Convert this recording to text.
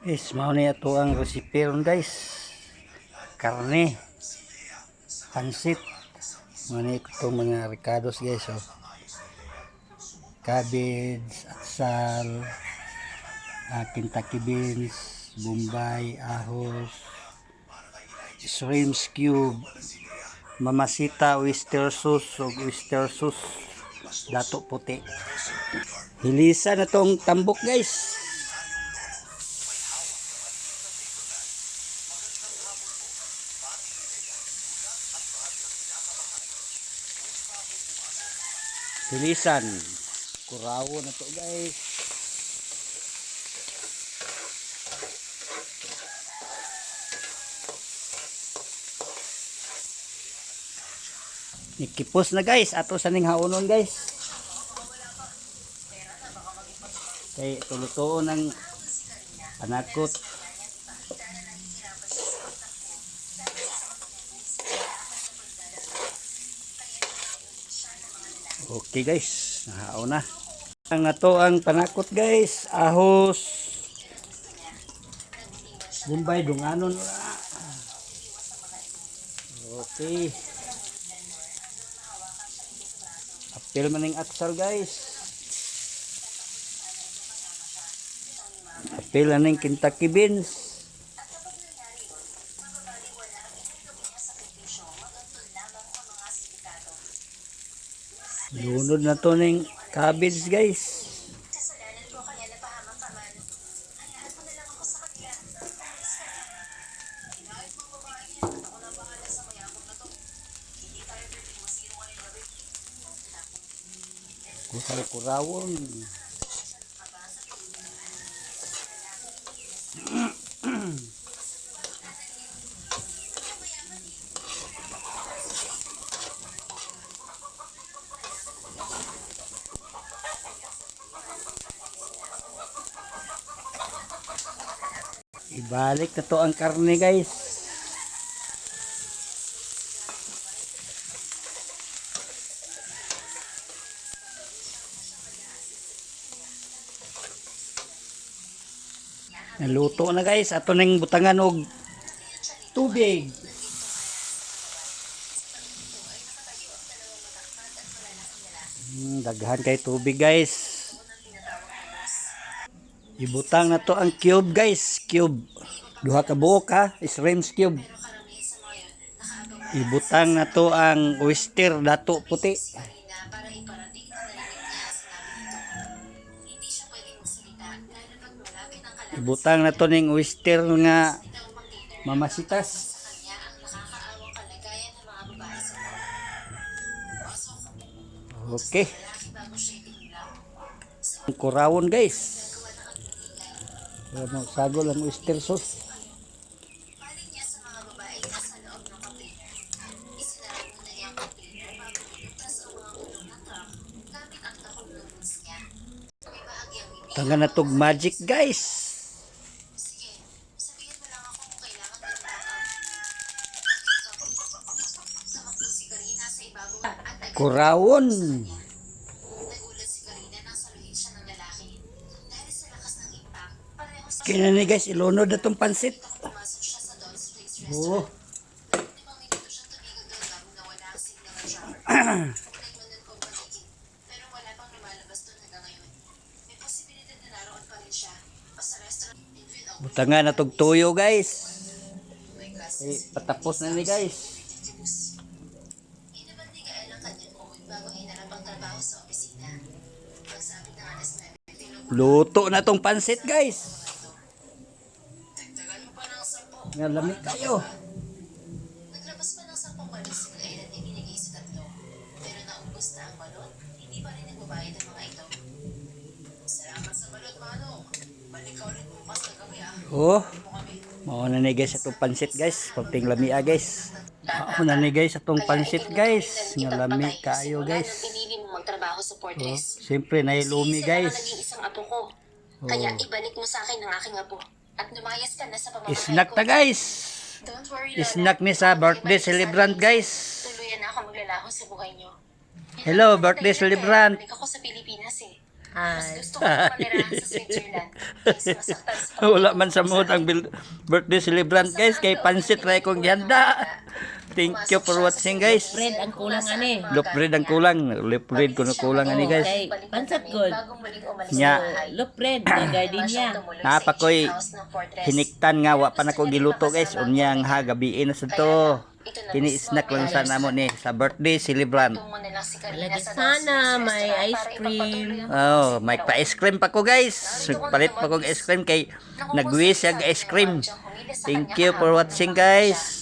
Guys, mauna ito ang recipe ron guys. Karne, pansit. Mauna itong mga ricados guys. Oh. Cabbage, atsal, Kentucky beans, bombay, ahos, shrimps cube, mamasita, oyster sauce, o oyster sauce, dato puti. Hilisa na tong tambok guys. Hilisan. Kurawo na to guys. Nikipos na guys. Ato sa ning haunon guys. Kay tulutuon ng panakot. Okay guys, nahao na. Ang ato ang panakot guys, ahos, bombay, dunganon na. Okay. Apil maning atsal guys. Apil maning Kentucky beans. Lunod na to ng cabbage guys. Kusay kurawon. Ibalik na to ang karne guys. Naluto na guys. Ato nang butangan og tubig. Daghan kay tubig guys. Ibutang na to ang cube guys. Cube. Duha ka buok ha. Shrimps cube. Ibutang na to ang oyster dato puti. Ibutang na to ning oyster nga mamasitas. Okay. Ang kurawon guys. Sagol ang oyster sauce. Tanga na tog magic guys. Kurawon. Kaya na guys, ilunod na itong pansit. Oh. Butangan na itong tuyo guys. Patapos na ni guys. Luto na tong pansit guys. Nga lamig kayo. Naglabas pa ng 10 balot si Claire at ibinigay sa tatlo. Pero naubos na ang balot, hindi pa rin nagbabayad ang mga ito. Salamat sa balot, Manong. Balik ka ulit bukas na gabi Oh. Mao na ni guys atong pansit guys. Pagting lamia guys. Mao na ni guys atong pansit guys. Nga lamig kayo guys. Pinili mo magtrabaho sa Fortress. Siyempre nailumi guys. Isang apo ko. Kaya ibalik mo sa akin ang aking apo. At lumayas ka na sa pamamahay ko. Snack ta guys. Don't worry, Snack ni sa birthday celebrant guys. Tuluyan na ako maglalaho sa buhay niyo. Hello birthday celebrant. Balik ako sa Pilipinas eh. Mas Hi. gusto ko pa manirahan sa Switzerland. Mas masaktan sa Wala man sa mood ang birthday celebrant guys. Kay pansit ray kong gihanda. Thank you for watching guys. Bread ang kulang ani. Loaf bread ang kulang. Loaf bread ko na kulang ani guys. Okay, pansat good. Nya. Look bread na gardenia. Napa ko'y hiniktan nga wa pa nako giluto guys. Unyang ha gabiin na sa to. Kini snack lang sa namo ni sa birthday celebrant. Lagi sana may ice cream. Oh, may pa ice cream pa ko guys. Palit pa ko ice cream kay nag-wish yung ice cream. Thank you for watching guys.